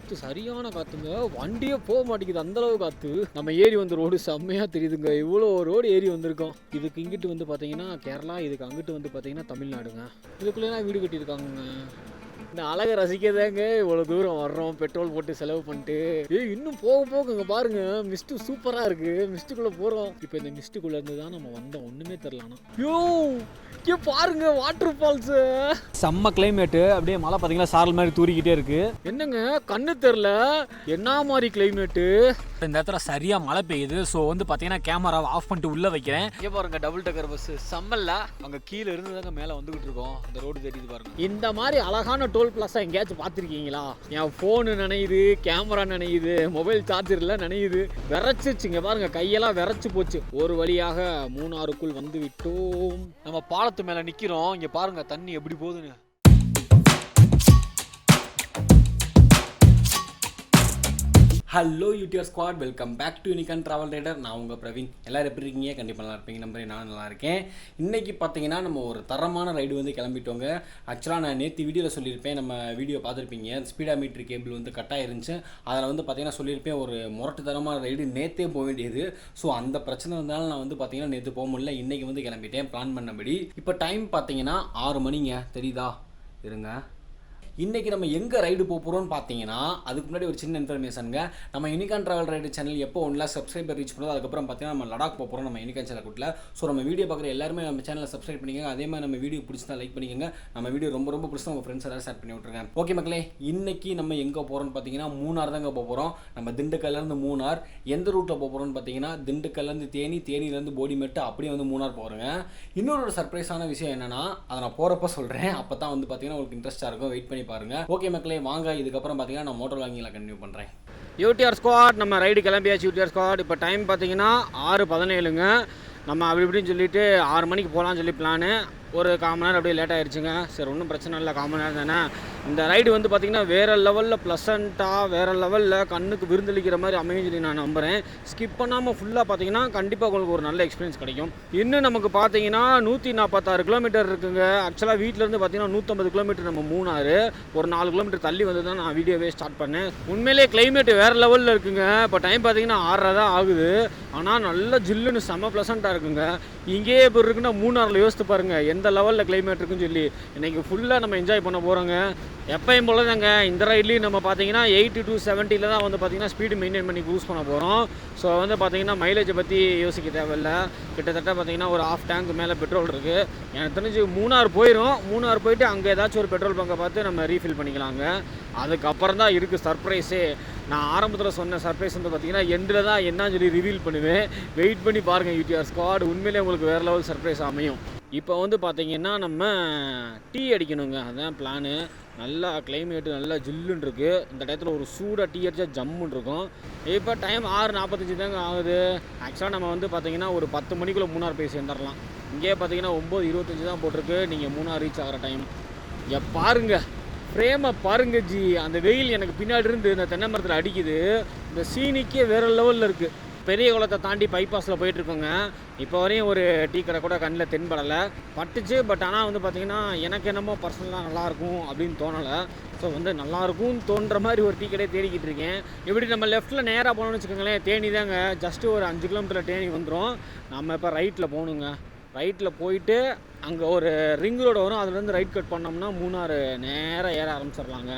காற்று சரியான காற்றுங்க. வண்டியே போக மாட்டேங்குது அந்தளவு காற்று. நம்ம ஏரி வந்து ரோடு செம்மையாக தெரியுதுங்க. இவ்வளோ ரோடு ஏரி வந்திருக்கோம். இதுக்கு இங்கிட்டு வந்து பார்த்தீங்கன்னா கேரளா, இதுக்கு அங்கிட்டு வந்து பார்த்தீங்கன்னா தமிழ்நாடுங்க. இதுக்குள்ளேலாம் வீடு கட்டியிருக்காங்க. இந்த அழகை ரசிக்கதாங்க இவ்வளோ தூரம் வர்றோம். பெட்ரோல் போட்டு செலவு பண்ணிட்டு இன்னும் போக போக இங்கே பாருங்க மிஸ்ட்டு சூப்பராக இருக்குது. மிஸ்ட்டுக்குள்ளே போகிறோம். இப்போ இந்த மிஸ்ட்டுக்குள்ளே இருந்து தான் நம்ம வந்தோம். ஒன்றுமே தெரிலனா இங்கே பாருங்க வாட்டர் ஃபால்ஸு. செம்ம கிளைமேட்டு. அப்படியே மழை பார்த்தீங்கன்னா சாரல் மாதிரி தூரிக்கிட்டே இருக்கு. என்னங்க கண்ணு தெரில என்ன மாதிரி கிளைமேட்டு. இந்த இடத்துல சரியாக மழை பெய்யுது. ஸோ வந்து பார்த்தீங்கன்னா கேமராவை ஆஃப் பண்ணிட்டு உள்ளே வைக்கிறேன். இங்கே பாருங்க டபுள் டக்கர் பஸ் செம்மல்ல. அங்கே கீழே இருந்து தாங்க மேலே வந்துகிட்டு இருக்கோம். அந்த ரோடு தெரியுது பாருங்க. இந்த மாதிரி அழகான டோல் பிளாஸா எங்கேயாச்சும் பார்த்துருக்கீங்களா? என் ஃபோனு நினையுது, கேமரா நினையுது, மொபைல் சார்ஜர்லாம் நினையுது. விரைச்சிச்சுங்க பாருங்க, கையெல்லாம் விரைச்சு போச்சு. ஒரு வழியாக மூணாறுக்குள் வந்து விட்டோம். நம்ம பாலத்து மேலே நிற்கிறோம். இங்கே பாருங்க தண்ணி எப்படி போகுதுன்னு. Hello YouTube squad, welcome back to unicorn travel rider. நான் உங்கள் பிரவீன். எல்லோரும் எப்படி இருக்கீங்க? கண்டிப்பாக நல்லா இருப்பீங்க நம்புறேன். நான் நல்லா இருக்கேன். இன்றைக்கி பார்த்தீங்கன்னா நம்ம ஒரு தரமான ரைடு வந்து கிளம்பிட்டோங்க. ஆக்சுவலாக நான் நேற்று வீடியோவில் சொல்லியிருப்பேன், நம்ம வீடியோ பார்த்துருப்பீங்க, ஸ்பீடா மீட்ரு கேபிள் வந்து கட்டாக இருந்துச்சு. அதில் வந்து பார்த்தீங்கன்னா சொல்லியிருப்பேன் ஒரு முரட்டு தரமான ரைடு நேற்றே போக வேண்டியது. ஸோ அந்த பிரச்சனை இருந்தாலும் நான் வந்து பார்த்தீங்கன்னா நேற்று போக முடியல. இன்றைக்கி வந்து கிளம்பிட்டேன் பிளான் பண்ணபடி. இப்போ டைம் பார்த்தீங்கன்னா 6 மணிங்க. தெரியுதா? இருங்க. இன்றைக்கி நம்ம எங்கே ரைடு போகிறோம்னு பார்த்தீங்கன்னா, அதுக்கு முன்னாடி ஒரு சின்ன இன்ஃபர்மேஷனுங்க. நம்ம யூனிகான் ட்ராவல் ரைடு சேனல் எப்போ 1 lakh சப்ஸ்கிரைபர் ரீச் பண்ணோம், அதுக்கப்புறம் பார்த்தீங்கன்னா நம்ம லடாக் போகிறோம் நம்ம யூனிகான் சேனல் கூட்டில். ஸோ நம்ம வீடியோ பார்க்குற எல்லாருமே நம்ம சேனலில் சப்ஸ்கிரைப் பண்ணிக்கோங்க. அதே மாதிரி நம்ம வீடியோ பிடிச்சா லைக் பண்ணிக்கோங்க. நம்ம வீடியோ ரொம்ப பிடிச்சா உங்கள் ஃப்ரெண்ட்ஸ் எல்லாம் ஷேர் பண்ணி விட்ருங்க. ஓகே மக்களே, இன்றைக்கி நம்ம எங்கே போகிறோம்னு பார்த்தீங்கன்னா மூணார் தாங்க போகிறோம். நம்ம திண்டுக்கல்லேருந்து மூணார். எந்த ரூட்டில் போகிறோம்னு பார்த்தீங்கன்னா திண்டுக்கல்லேருந்து தேனி, தேனியிலேருந்து போடிமெட்டு, அப்படியே வந்து மூணார் போகிறோங்க. இன்னொரு சர்ப்ரைஸான விஷயம் என்னென்னா, அதை நான் போகிறப்ப சொல்கிறேன். அப்போ தான் வந்து பார்த்தீங்கன்னா உங்களுக்கு இன்ட்ரெஸ்ட்டாக இருக்கும். வெயிட் பண்ணி பாருங்கள். ஓகே மக்களே, வாங்க. இதுக்கப்புறம் பார்த்தீங்கன்னா நான் மோட்டர் வாங்கிலாம் கண்டினியூ பண்ணுறேன். யூடிஆர் ஸ்குவாட் நம்ம ரைடு கிளம்பியாச்சு. யூடிஆர் ஸ்குவாட் இப்போ டைம் பார்த்தீங்கன்னா 6:17ங்க. நம்ம அப்படி இப்படின்னு சொல்லிட்டு 6 மணிக்கு போகலான்னு சொல்லி பிளானு. ஒரு 1/4 மணி நேரம் அப்படியே லேட் ஆகிடுச்சுங்க. சரி ஒன்றும் பிரச்சனை இல்லை, 1/4 மணி நேரம் தானே. இந்த ரைடு வந்து பார்த்திங்கன்னா வேறு லெவலில் ப்ளசண்ட்டாக, வேறு லெவலில் கண்ணுக்கு விருந்தளிக்கிற மாதிரி அமையும் சொல்லி நான் நம்புகிறேன். ஸ்கிப் பண்ணாமல் ஃபுல்லாக பார்த்தீங்கன்னா கண்டிப்பாக உங்களுக்கு ஒரு நல்ல எக்ஸ்பீரியன்ஸ் கிடைக்கும். இன்னும் நமக்கு பார்த்தீங்கன்னா 146 கிலோமீட்டர் இருக்குங்க. ஆக்சுவலாக வீட்டிலேருந்து பார்த்தீங்கன்னா 150 கிலோமீட்டர் நம்ம மூணாறு. ஒரு 4 கிலோமீட்டர் தள்ளி வந்து தான் நான் வீடியோவே ஸ்டார்ட் பண்ணேன். உண்மையிலே கிளைமேட் வேறு லெவலில் இருக்குங்க. இப்போ டைம் பார்த்தீங்கன்னா 6:30 தான் ஆகுது. ஆனால் நல்ல ஜில்லுன்னு செம்ம ப்ளசண்ட்டாக இருக்குங்க. இங்கேயே இப்போ இருக்குன்னா மூணாறில் யோசித்து பாருங்கள் எந்த லெவலில் கிளைமேட் இருக்குன்னு சொல்லி. இன்றைக்கி ஃபுல்லாக நம்ம என்ஜாய் பண்ண போகிறோங்க. எப்பயும் போல தாங்க இந்த ரைட்லேயும் நம்ம பார்த்தீங்கன்னா 80 to 70 தான் வந்து பார்த்திங்கன்னா ஸ்பீடு மெயின்டைன் பண்ணி க்ரூஸ் பண்ண போகிறோம். ஸோ வந்து பார்த்திங்கன்னா மைலேஜை பற்றி யோசிக்க தேவையில்லை. கிட்டத்தட்ட பார்த்திங்கன்னா ஒரு 1/2 டேங்க் மேலே பெட்ரோல் இருக்குது. எனக்கு தெரிஞ்சு மூணார் போயிடும். மூணார் போயிட்டு அங்கே ஏதாச்சும் ஒரு பெட்ரோல் பங்கை பார்த்து நம்ம ரீஃபில் பண்ணிக்கலாங்க. அதுக்கப்புறம் தான் இருக்குது சர்ப்ரைஸே. நான் ஆரம்பத்தில் சொன்ன சர்ப்ரைஸ் வந்து பார்த்திங்கன்னா எண்டில் தான் என்னன்னு சொல்லி ரிவீல் பண்ணுவேன். வெயிட் பண்ணி பாருங்கள் யூடிஆர் ஸ்குவாட். உண்மையிலே உங்களுக்கு வேறு லெவல் சர்ப்ரைஸ் அமையும். இப்போ வந்து பார்த்திங்கன்னா நம்ம டீ அடிக்கணுங்க. அதுதான் பிளானு. நல்லா கிளைமேட்டு நல்லா ஜில்லுன்னு இருக்குது. இந்த டயத்தில் ஒரு சூடாக டீ அடித்தா ஜம்முன்னு இருக்கும். இப்போ டைம் 6:45 தாங்க ஆகுது. ஆக்சுவலாக நம்ம வந்து பார்த்திங்கன்னா ஒரு 10 மணிக்குள்ளே மூணார் போய் சேர்ந்துடலாம். இங்கே பார்த்தீங்கன்னா 9:25 தான் போட்டிருக்கு. நீங்கள் மூணார் ரீச் ஆகிற டைம் பாருங்க. ஃப்ரேமை பாருங்க ஜி. அந்த வெயில் எனக்கு பின்னாடி இருந்து இந்த தென்னை மரத்தில் அடிக்குது. இந்த சீனிக்கே வேறு லெவலில் இருக்குது. பெரிய குளத்தை தாண்டி பைபாஸில் போயிட்டுருக்கோங்க. இப்போ வரையும் ஒரு டீ கடை கூட கண்ணில் தென்படலை. பட்டுச்சு. பட் ஆனால் வந்து பார்த்திங்கன்னா எனக்கு என்னமோ பர்சனலாக நல்லாயிருக்கும் அப்படின்னு தோணலை. ஸோ வந்து நல்லாயிருக்கும்னு தோன்ற மாதிரி ஒரு டீ கடையை தேடிக்கிட்டு இருக்கேன். இப்படி நம்ம லெஃப்ட்டில் நேராக போகணும்னு வச்சுக்கோங்களேன், தேனி தாங்க. ஜஸ்ட்டு ஒரு 5 கிலோமீட்டர் தேனி வந்துடும். நம்ம இப்போ ரைட்டில் போகணுங்க. ரைட்டில் போயிட்டு அங்கே ஒரு ரிங் ரோடு வரும். அதுலேருந்து ரைட் கட் பண்ணோம்னா மூணார் நேராக ஏற ஆரம்பிச்சிடலாங்க.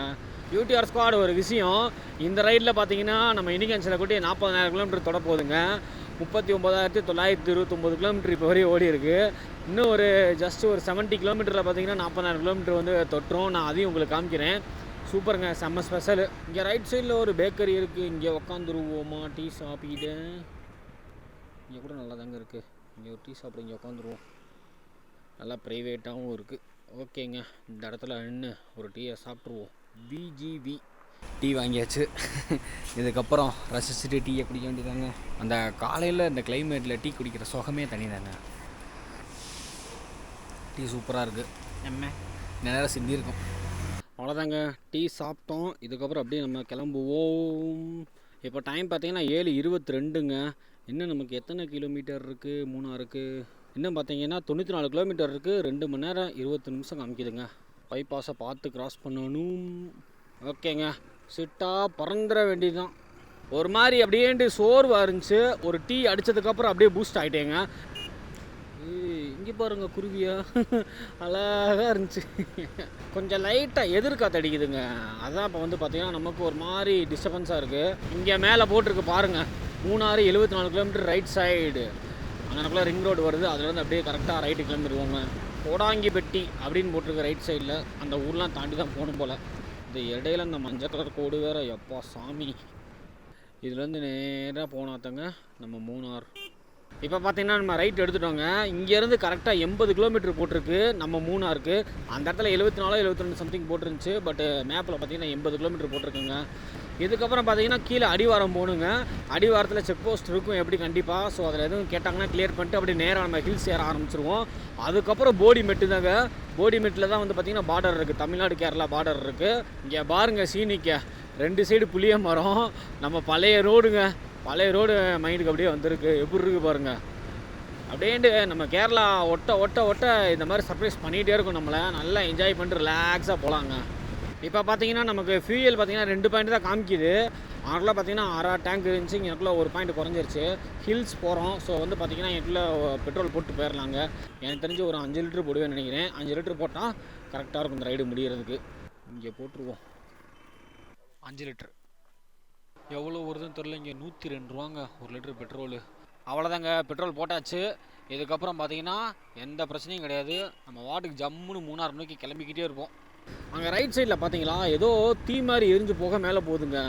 யூடிஆர் ஸ்குவாட் ஒரு விஷயம், இந்த ரைடில் பார்த்தீங்கன்னா நம்ம யூனிகான் சேனல் கூட்டி 40,000 கிலோமீட்டர் தொட போகுதுங்க. 39,929 கிலோமீட்டர் இப்போ வரையும் ஓடி இருக்குது. இன்னும் ஒரு ஜஸ்ட் ஒரு 70 கிலோமீட்டரில் பார்த்தீங்கன்னா 40,000 கிலோமீட்டர் வந்து தொட்டுரும். நான் அதையும் உங்களுக்கு காமிக்கிறேன். சூப்பருங்க, செம்ம ஸ்பெஷல். இங்கே ரைட் சைடில் ஒரு பேக்கரி இருக்குது. இங்கே உக்காந்துருவோமா டீ சாப்பிட்டு. இங்கே கூட நல்லா தாங்க இருக்குது. இங்கே ஒரு டீ சாப்பிட இங்கே உட்காந்துருவோம். நல்லா ப்ரைவேட்டாகவும் இருக்குது. ஓகேங்க, இந்த இடத்துல நின்று ஒரு டீயை சாப்பிட்ருவோம். பிஜிவி டீ வாங்கியாச்சு. இதுக்கப்புறம் ரசிச்சுட்டு டீயை குடிக்க வேண்டியதாங்க. அந்த காலையில் இந்த கிளைமேட்டில் டீ குடிக்கிற சுகமே தனி தாங்க. டீ சூப்பராக இருக்குது. நேரம் சிந்தி இருக்கும். அவ்வளோதாங்க, டீ சாப்பிட்டோம். இதுக்கப்புறம் அப்படியே நம்ம கிளம்புவோம். இப்போ டைம் பார்த்தீங்கன்னா 7:22ங்க. இன்னும் நமக்கு எத்தனை கிலோமீட்டர் இருக்குது மூணாருக்கு? இன்னும் பார்த்தீங்கன்னா 94 கிலோமீட்டர் இருக்குது. 2 மணி நேரம் 20 நிமிஷம் காமிக்குதுங்க. பைபாஸை பார்த்து கிராஸ் பண்ணணும். ஓகேங்க, சிட்டாக பறந்துட வேண்டியதுதான். ஒரு மாதிரி அப்படியேண்டு சோர்வாக இருந்துச்சு. ஒரு டீ அடித்ததுக்கப்புறம் அப்படியே பூஸ்ட் ஆகிட்டேங்க. இங்கே பாருங்க குருவியா அழகாக இருந்துச்சு. கொஞ்சம் லைட்டாக எதிர்காத்து அடிக்குதுங்க. அதான் இப்போ வந்து பார்த்திங்கன்னா நமக்கு ஒரு மாதிரி டிஸ்டர்பன்ஸாக இருக்குது. இங்கே மேலே போட்டிருக்கு பாருங்கள், மூணாறு 74 கிலோமீட்டர் ரைட் சைடு. அங்கனக்குள்ளே ரிங் ரோடு வருது, அதுலேருந்து அப்படியே கரெக்டாக ரைட்டு கிளம்பிடுவோங்க. கோடாங்கிப்பட்டி அப்படின்னு போட்டிருக்கு ரைட் சைடில். அந்த ஊர்லாம் தாண்டி தான் போகணும் போல். இந்த இடையில இந்த மஞ்சள் கலர் கோடு வேறு, எப்பா சாமி. இதுலேருந்து நேராக போனாத்தங்க நம்ம மூணார். இப்போ பார்த்தீங்கன்னா நம்ம ரைட் எடுத்துட்டோங்க. இங்கேருந்து கரெக்டாக 80 கிலோமீட்டர் போட்டிருக்கு நம்ம மூணாருக்கு. அந்த இடத்துல 74 72 சம்திங் போட்டிருந்துச்சு. பட்டு மேப்பில் பார்த்தீங்கன்னா 80 கிலோமீட்டர் போட்டிருக்குங்க. இதுக்கப்புறம் பார்த்தீங்கன்னா கீழே அடிவாரம் போகணுங்க. அடிவாரத்தில் செக் போஸ்ட் இருக்கும் எப்படி கண்டிப்பாக. ஸோ அதில் எதுவும் கேட்டாங்கன்னா கிளியர் பண்ணிட்டு அப்படியே நேராக நம்ம ஹில்ஸ் ஏற ஆரம்பிச்சிருவோம். அதுக்கப்புறம் போடிமெட்டு தாங்க. போடிமெட்டில் தான் வந்து பார்த்திங்கன்னா பார்டர் இருக்குது, தமிழ்நாடு கேரளா பார்டர் இருக்குது. இங்கே பாருங்கள் சீனிக்க 2 சைடு புளிய மரம். நம்ம பழைய ரோடுங்க, பழைய ரோடு மைண்டுக்கு அப்படியே வந்திருக்கு. எப்படி இருக்குது பாருங்கள். அப்படின்ட்டு நம்ம கேரளா ஒட்ட ஒட்ட ஒட்ட இந்த மாதிரி சர்ப்ரைஸ் பண்ணிகிட்டே இருக்கும். நம்மளை நல்லா என்ஜாய் பண்ணிட்டு ரிலாக்ஸாக போகலாங்க. இப்போ பார்த்தீங்கன்னா நமக்கு ஃபியூயல் பார்த்தீங்கன்னா 2 பாயிண்ட் தான் காமிக்குது. அதெல்லாம் பார்த்தீங்கன்னா 6 டேங்க் இருந்துச்சு. எனக்குள்ள 1 பாயிண்ட் குறைஞ்சிருச்சு. ஹில்ஸ் போகிறோம். ஸோ வந்து பார்த்தீங்கன்னா எனக்குள்ள பெட்ரோல் போட்டு போயிடலாங்க. எனக்கு தெரிஞ்சு ஒரு 5 லிட்டர் போடுவேன்னு நினைக்கிறேன். 5 லிட்டர் போட்டால் கரெக்டாக இருக்கும் இந்த ரைடு முடிகிறதுக்கு. இங்கே போட்டுருவோம் 5 லிட்டர். எவ்வளோ வருதுன்னு தெரில. இங்கே 102 ரூபாங்க 1 லிட்டர் பெட்ரோலு. அவ்வளோதாங்க, பெட்ரோல் போட்டாச்சு. இதுக்கப்புறம் பார்த்தீங்கன்னா எந்த பிரச்சனையும் கிடையாது. நம்ம வாட்டுக்கு ஜம்முன்னு மூணாறு மணிக்கு கிளம்பிக்கிட்டே இருப்போம். அங்கே ரைட் சைடில் பார்த்தீங்களா ஏதோ தீ மாதிரி எரிஞ்சு போக மேலே போகுதுங்க.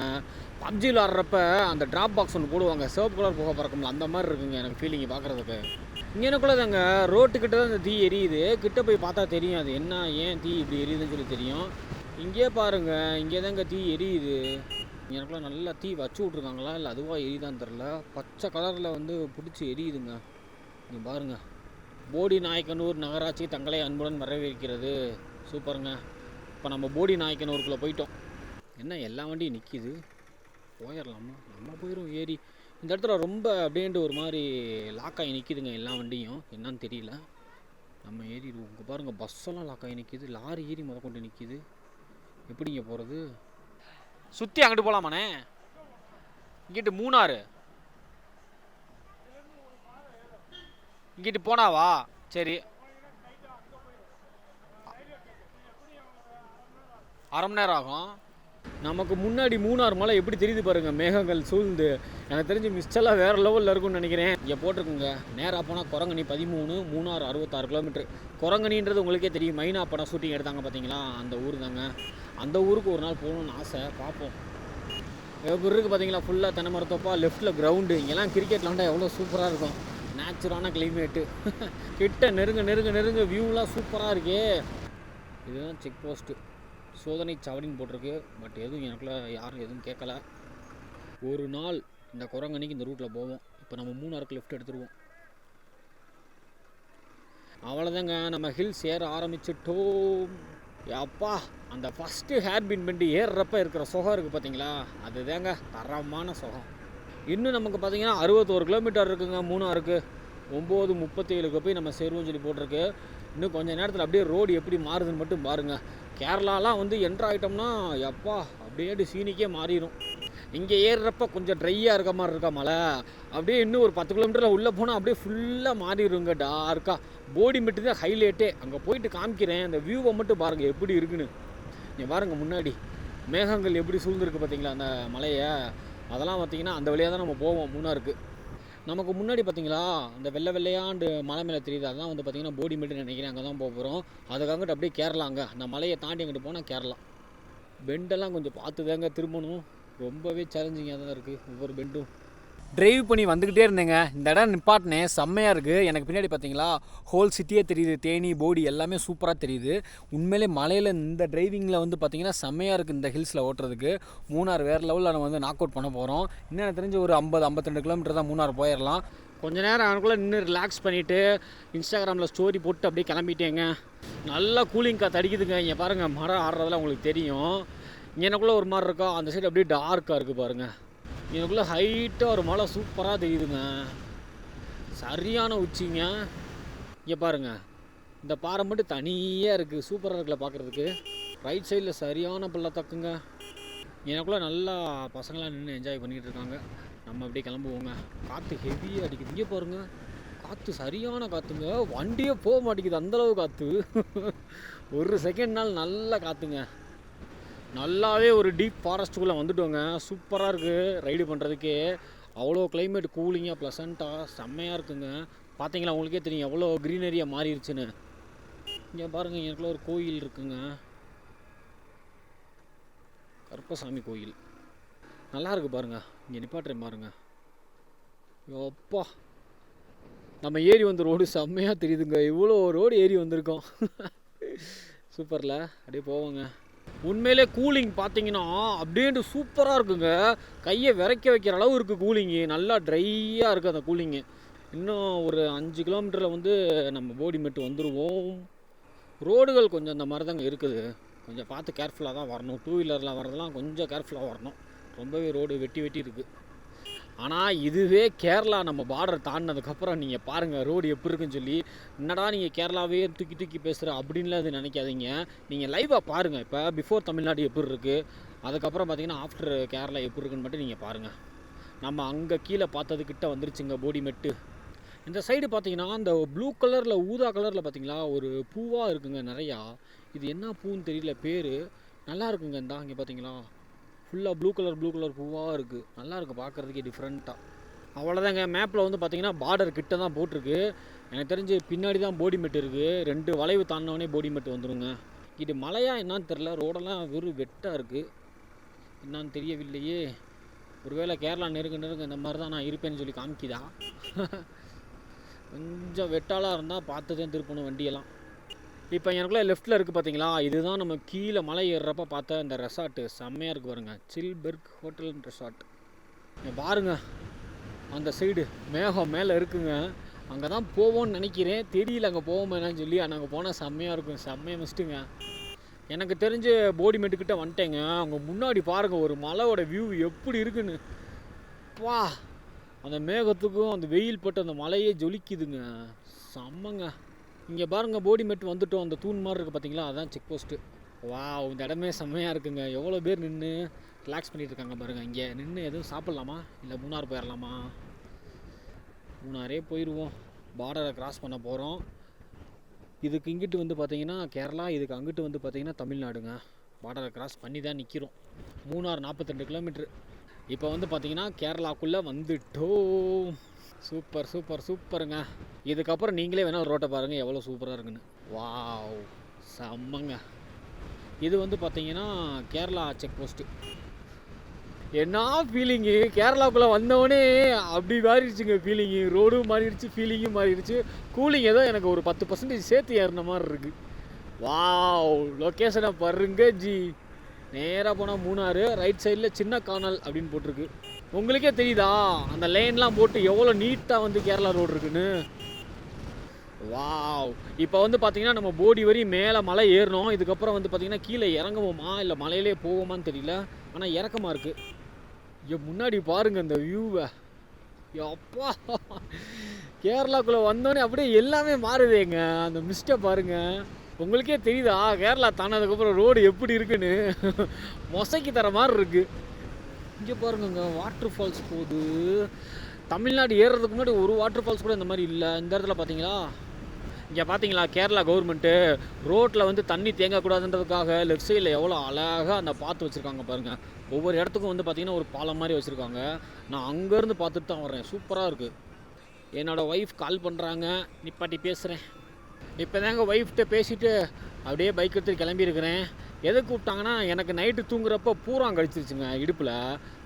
பப்ஜியில் ஆடுறப்ப அந்த ட்ராப் பாக்ஸ் ஒன்று போடுவாங்க, சிவப்பு கலர் போக பறக்கும்ல, அந்த மாதிரி இருக்குங்க எனக்கு ஃபீலிங் பார்க்குறதுக்கு. இங்கே எனக்குள்ள தாங்க ரோட்டுக்கிட்ட தான் இந்த தீ எரியுது. கிட்ட போய் பார்த்தா தெரியும் அது என்ன, ஏன் தீ இப்படி எரியுதுன்னு சொல்லி தெரியும். இங்கே பாருங்கள், இங்கே தாங்க தீ எரியுது. எனக்குள்ள நல்லா தீ வச்சு விட்ருக்காங்களா இல்லை அதுவாக எரியுதான்னு தெரில. பச்சை கலரில் வந்து பிடிச்சி எரியுதுங்க. இங்கே பாருங்கள், போடி நாயக்கனூர் நகராட்சி தங்களை அன்புடன் வரவேற்கிறது. சூப்பருங்க. இப்போ நம்ம போடி நாயக்கனூருக்குள்ளே போயிட்டோம். என்ன எல்லா வண்டியும் நிற்கிது, போயிடலாமா? நம்ம போயிடும் ஏறி. இந்த இடத்துல ரொம்ப அப்படின்ட்டு ஒரு மாதிரி லாக் ஆகி நிற்கிதுங்க எல்லா வண்டியும், என்னன்னு தெரியல. நம்ம ஏறிடுவோம். இங்கே பாருங்கள், பஸ்ஸெல்லாம் லாக் ஆகி நிற்கிது, லாரி ஏறி முத கொண்டு நிற்கிது. எப்படிங்க போகிறது? சுற்றி அங்கிட்டு போகலாமாண்ணே? இங்கிட்டு மூணாறு இங்கிட்டு போனாவா? சரி, 1/2 மணி நேரம் ஆகும். நமக்கு முன்னாடி மூணாறு மலை எப்படி தெரியுது பாருங்கள், மேகங்கள் சூழ்ந்து. எனக்கு தெரிஞ்சு மிஸ்டெல்லாம் வேறு லெவலில் இருக்குன்னு நினைக்கிறேன். இங்கே போட்டிருக்குங்க, நேராக போனால் குரங்கணி 13, மூணாறு 66 கிலோமீட்டர். குரங்கணின்றது உங்களுக்கே தெரியும், மைனா படம் ஷூட்டிங் எடுத்தாங்க பார்த்தீங்களா, அந்த ஊர் தாங்க. அந்த ஊருக்கு ஒரு நாள் போகணுன்னு ஆசை, பார்ப்போம். எப்படி இருக்குது பார்த்தீங்களா, ஃபுல்லாக தென்னை மரத்தோப்பா, லெஃப்ட்டில் கிரவுண்டு. இங்கெல்லாம் கிரிக்கெட் விளாண்டா எவ்வளோ சூப்பராக இருக்கும், நேச்சுரான கிளைமேட்டு. கிட்ட நெருங்க நெருங்க நெருங்க வியூலாம் சூப்பராக இருக்கே. இதுதான் செக் போஸ்ட்டு, சோதனை சாவடின்னு போட்டிருக்கு. பட் எதுவும் எனக்குள்ள யாரும் எதுவும் கேட்கல. ஒரு நாள் இந்த குரங்கணிக்கு இந்த ரூட்டில் போவோம். இப்போ நம்ம மூணாருக்கு லெஃப்ட் எடுத்துருவோம். அவ்வளோதாங்க, நம்ம ஹில்ஸ் ஏற ஆரம்பிச்சிட்டோம். அப்பா, அந்த ஃபஸ்ட்டு ஹேர் பின் பெண்டு ஏறுறப்ப இருக்கிற சுகம் இருக்குது பார்த்தீங்களா, அதுதாங்க தரமான சுகம். இன்னும் நமக்கு பார்த்தீங்கன்னா 61 கிலோமீட்டர் இருக்குங்க மூணாருக்கு. 9:37க்கு போய் நம்ம சேருவோம்னு சொல்லி போட்டிருக்கு. இன்னும் கொஞ்சம் நேரத்தில் அப்படியே ரோடு எப்படி மாறுதுன்னு மட்டும் பாருங்கள். கேரளாலாம் வந்து என்ட்ரு ஆகிட்டோம்னா எப்பா அப்படியே சீனிக்கே மாறிடும். இங்கே ஏறுறப்ப கொஞ்சம் ட்ரையாக இருக்க மாதிரி இருக்கா மலை. அப்படியே இன்னும் ஒரு 10 கிலோமீட்டரில் உள்ளே போனால் அப்படியே ஃபுல்லாக மாறிடுங்க டார்க்காக. போடிமெட்டு தான் ஹைலைட்டே. அங்கே போயிட்டு காமிக்கிறேன், அந்த வியூவை மட்டும் பாருங்கள் எப்படி இருக்குன்னு. நீங்கள் பாருங்கள், முன்னாடி மேகங்கள் எப்படி சூழ்ந்துருக்கு பார்த்தீங்களா அந்த மலையை. அதெல்லாம் பார்த்திங்கன்னா அந்த வழியாக தான் நம்ம போவோம் மூணாருக்கு. நமக்கு முன்னாடி பார்த்தீங்களா அந்த வெள்ளையாண்டு மலை மேலே தெரியுது, அதான் வந்து பார்த்திங்கன்னா போடிமெட்டுன்னு நினைக்கிறேன். அங்கே தான் போக போகிறோம். அதுக்காகட்டு அப்படியே கேரளாங்க, அந்த மலையை தாண்டி அங்கிட்டு போனால் கேரளா. பெண்டெல்லாம் கொஞ்சம் பார்த்து தாங்க திரும்பணும், ரொம்பவே சேலஞ்சிங்காக தான் இருக்குது ஒவ்வொரு பெண்டும். டிரைவ் பண்ணி வந்துக்கிட்டே இருந்தேங்க. இந்த இடம் நிப்பாட்டினேன், செம்மையாக இருக்குது. எனக்கு பின்னாடி பார்த்தீங்களா ஹோல் சிட்டியே தெரியுது, தேனி போடி எல்லாமே சூப்பராக தெரியுது. உண்மையிலே மலையில் இந்த டிரைவிங்கில் வந்து பார்த்திங்கன்னா செம்மையாக இருக்குது. இந்த ஹில்ஸில் ஓட்டுறதுக்கு மூணாறு வேறு லெவலில் நம்ம வந்து நாக் அவுட் பண்ண போகிறோம். இன்னும் எனக்கு தெரிஞ்சு ஒரு 50-52 கிலோமீட்டர் தான் மூணாறு போயிடலாம். கொஞ்ச நேரம் அவனுக்குள்ளே நின்று ரிலாக்ஸ் பண்ணிவிட்டு இன்ஸ்டாகிராமில் ஸ்டோரி போட்டு அப்படியே கிளம்பிட்டேங்க. நல்லா கூலிங் காற்று அடிக்குதுங்க. இங்கே பாருங்கள், மரம் ஆடுறதெல்லாம் உங்களுக்கு தெரியும். எனக்குள்ளே ஒரு மாதிரி இருக்கா, அந்த சைடு அப்படியே டார்க்காக இருக்குது பாருங்கள். எனக்குள்ளே ஹைட்டாக ஒரு மலை சூப்பராக தெரியுதுங்க, சரியான உச்சிங்க. இங்கே பாருங்கள், இந்த பாறை மட்டும் தனியாக இருக்குது, சூப்பராக இருக்குல்ல பார்க்குறதுக்கு. ரைட் சைடில் சரியான பள்ளத்தாக்குங்க. எனக்குள்ளே நல்லா பசங்களாம் நின்று என்ஜாய் பண்ணிக்கிட்டு இருக்காங்க. நம்ம அப்படியே கிளம்புவோங்க. காற்று ஹெவியாக அடிக்குது. இங்கே பாருங்கள், காற்று சரியான காற்றுங்க. வண்டியே போக மாட்டேங்குது, அந்தளவு காற்று. ஒரு செகண்ட்னால் நல்லா காற்றுங்க. நல்லாவே ஒரு டீப் ஃபாரஸ்ட்டுக்குள்ளே வந்துட்டோங்க. சூப்பராக இருக்குது ரைடு பண்ணுறதுக்கே. அவ்வளோ கிளைமேட் கூலிங்காக ப்ளசண்ட்டாக செம்மையாக இருக்குங்க. பார்த்தீங்களா, உங்களுக்கே தெரியும் எவ்வளோ க்ரீனரியாக மாறிடுச்சுன்னு. இங்கே பாருங்கள், எனக்குள்ள ஒரு கோயில் இருக்குங்க, கருப்பசாமி கோயில். நல்லா இருக்குது பாருங்கள். இங்கே நிப்பாட்டுறேன் பாருங்கள். எப்பா, நம்ம ஏறி வந்த ரோடு செம்மையாக தெரியுதுங்க. இவ்வளோ ரோடு ஏறி வந்திருக்கோம். சூப்பரில் அப்படியே போவோங்க. உண்மையிலே கூலிங் பார்த்தீங்கன்னா அப்படின்ட்டு சூப்பராக இருக்குங்க. கையை விரைக்க வைக்கிற அளவு இருக்குது கூலிங்கு. நல்லா ட்ரையாக இருக்குது அந்த கூலிங்கு. இன்னும் ஒரு 5 கிலோமீட்டரில் வந்து நம்ம போடிமெட்டு வந்துடுவோம். ரோடுகள் கொஞ்சம் அந்த மாதிரி தாங்க இருக்குது. கொஞ்சம் பார்த்து கேர்ஃபுல்லாக தான் வரணும். 2 வீலரில் வரதெல்லாம் கொஞ்சம் கேர்ஃபுல்லாக வரணும். ரொம்பவே ரோடு வெட்டி இருக்குது. ஆனால் இதுவே கேரளா நம்ம பார்டர் தாண்டினதுக்கப்புறம் நீங்கள் பாருங்கள் ரோடு எப்படி இருக்குன்னு சொல்லி. என்னடா நீங்கள் கேரளாவே தூக்கி பேசுகிற அப்படின்லாம் அது நினைக்காதீங்க. நீங்கள் லைவாக பாருங்கள். இப்போ பிஃபோர் தமிழ்நாடு எப்படி இருக்குது, அதுக்கப்புறம் பார்த்தீங்கன்னா ஆஃப்டர் கேரளா எப்படி இருக்குன்னு மட்டும் நீங்கள் பாருங்கள். நம்ம அங்கே கீழே பார்த்ததுக்கிட்ட வந்துருச்சுங்க போடிமெட்டு. இந்த சைடு பார்த்தீங்கன்னா இந்த ப்ளூ கலரில் ஊதா கலரில் பார்த்தீங்களா ஒரு பூவாக இருக்குங்க நிறையா. இது என்ன பூன்னு தெரியல பேர். நல்லா இருக்குங்க. இங்கே பார்த்தீங்களா ஃபுல்லாக ப்ளூ கலர் பூவாக இருக்குது. நல்லா இருக்குது பார்க்குறதுக்கே டிஃப்ரெண்ட்டாக. அவ்வளோதாங்க. மேப்பில் வந்து பார்த்தீங்கன்னா பார்டர் கிட்ட தான் போட்டிருக்கு. எனக்கு தெரிஞ்சு பின்னாடி தான் போடிமெட்டு இருக்குது. 2 வளைவு தாண்டினோடனே போடிமெட்டு வந்துடுங்க. இது மலையா என்னான்னு தெரில, ரோடெல்லாம் வெறும் வெட்டாக இருக்குது. என்னான்னு தெரியவில்லையே. ஒருவேளை கேரளா நெருங்க இந்த மாதிரி தான் நான் இருப்பேன்னு சொல்லி காமிக்குதா? கொஞ்சம் வெட்டாலாக இருந்தால் பார்த்து தான் திருப்பணும் வண்டியெல்லாம். இப்போ எனக்குள்ளே லெஃப்ட்டில் இருக்குது பார்த்தீங்களா, இதுதான் நம்ம கீழே மலை ஏறுறப்ப பார்த்த இந்த ரெசார்ட்டு. செம்மையாக இருக்குது பாருங்க, சில்பெர்க் ஹோட்டல் அண்ட் ரெசார்ட். பாருங்க அந்த சைடு மேகம் மேலே இருக்குங்க. அங்கே தான் போவோம்னு நினைக்கிறேன், தெரியல அங்கே போவோம் என்னன்னு சொல்லி. ஆனால் அங்கே போனால் செம்மையாக இருக்கும். செம்மையாக மிஸ்ட்டுங்க. எனக்கு தெரிஞ்சு போடிமெட்டுக்கிட்ட வந்துட்டேங்க. அங்கே முன்னாடி பாருங்கள் ஒரு மலையோட வியூ எப்படி இருக்குன்னு. வா, அந்த மேகத்துக்கும் அந்த வெயில் பட்டு அந்த மலையே ஜொலிக்குதுங்க. செம்மங்க. இங்கே பாருங்கள் போடிமெட்டு வந்துட்டோம். அந்த தூண் மாதிரி இருக்குது பார்த்தீங்களா, அதுதான் செக் போஸ்ட்டு. வா, இந்த இடமே செம்மையாக இருக்குங்க. எவ்வளோ பேர் நின்று ரிலாக்ஸ் பண்ணிகிட்டு இருக்காங்க பாருங்கள். இங்கே நின்று எதுவும் சாப்பிட்லாமா, இல்லை மூணார் போயிடலாமா? மூணாரே போயிடுவோம். பார்டரை கிராஸ் பண்ண போகிறோம். இதுக்கு இங்கிட்டு வந்து பார்த்தீங்கன்னா கேரளா, இதுக்கு அங்கிட்டு வந்து பார்த்தீங்கன்னா தமிழ்நாடுங்க. பார்டரை கிராஸ் பண்ணி தான் நிற்கிறோம். மூணார் 42 கிலோமீட்ரு. இப்போ வந்து பார்த்தீங்கன்னா கேரளாக்குள்ளே வந்துட்டோம். சூப்பருங்க. இதுக்கப்புறம் நீங்களே வேணால் ரோட்டை பாருங்கள் எவ்வளோ சூப்பராக இருக்குன்னு. வாவ், செம்மங்க. இது வந்து பார்த்தீங்கன்னா கேரளா செக் போஸ்ட்டு. என்ன ஃபீலிங்கு, கேரளாவுக்குள்ளே வந்தவொடனே அப்படி மாறிடுச்சுங்க ஃபீலிங்கு. ரோடும் மாறிடுச்சு, ஃபீலிங்கும் மாறிடுச்சு. கூலிங் ஏதோ எனக்கு ஒரு 10% சேர்த்து ஏறின மாதிரி இருக்குது. வாவ், லொக்கேஷனை பாருங்க ஜி. நேராக போனால் மூணாறு, ரைட் சைடில் சின்ன கானல் அப்படின்னு போட்டிருக்கு. உங்களுக்கே தெரியுதா அந்த லைன்லாம் போட்டு எவ்வளோ நீட்டாக வந்து கேரளா ரோடு இருக்குன்னு. வாவ். இப்போ வந்து பார்த்தீங்கன்னா நம்ம போடி வரி மேலே மலை ஏறணும். இதுக்கப்புறம் வந்து பார்த்தீங்கன்னா கீழே இறங்குவோமா இல்லை மலையிலே போவோமான்னு தெரியல. ஆனால் இறக்கமாக இருக்குது. முன்னாடி பாருங்கள் இந்த வியூவை. அப்பா, கேரளாக்குள்ளே வந்தோடனே அப்படியே எல்லாமே மாறுதேங்க. அந்த மிஸ்டை பாருங்கள். உங்களுக்கே தெரியுதா கேரளா தானதுக்கப்புறம் ரோடு எப்படி இருக்குன்னு. மொசைக்கு தர மாதிரி இருக்குது. இங்கே பாருங்க வாட்டர் ஃபால்ஸ் போகுது. தமிழ்நாடு ஏறுறதுக்கு முன்னாடி ஒரு வாட்டர் ஃபால்ஸ் கூட இந்த மாதிரி இல்லை. இந்த இடத்துல பார்த்தீங்களா, இங்கே பார்த்தீங்களா கேரளா கவர்மெண்ட்டு ரோட்டில் வந்து தண்ணி தேங்கக்கூடாதுன்றதுக்காக லெஃப்ட் சைடில் எவ்வளோ அழகாக அந்த பார்த்து வச்சுருக்காங்க பாருங்கள். ஒவ்வொரு இடத்துக்கும் வந்து பார்த்திங்கன்னா ஒரு பாலம் மாதிரி வச்சுருக்காங்க. நான் அங்கேருந்து பார்த்துட்டு தான் வரேன். சூப்பராக இருக்குது. என்னோடய ஒய்ஃப் கால் பண்ணுறாங்க, நிப்பாட்டி பேசுகிறேன். இப்போ தாங்க ஒய்ஃப்கிட்ட பேசிவிட்டு அப்படியே பைக் எடுத்து கிளம்பியிருக்கிறேன். எதை கூப்பிட்டாங்கன்னா, எனக்கு நைட்டு தூங்குறப்போ பூரான் கழிச்சிருச்சுங்க இடுப்பில்.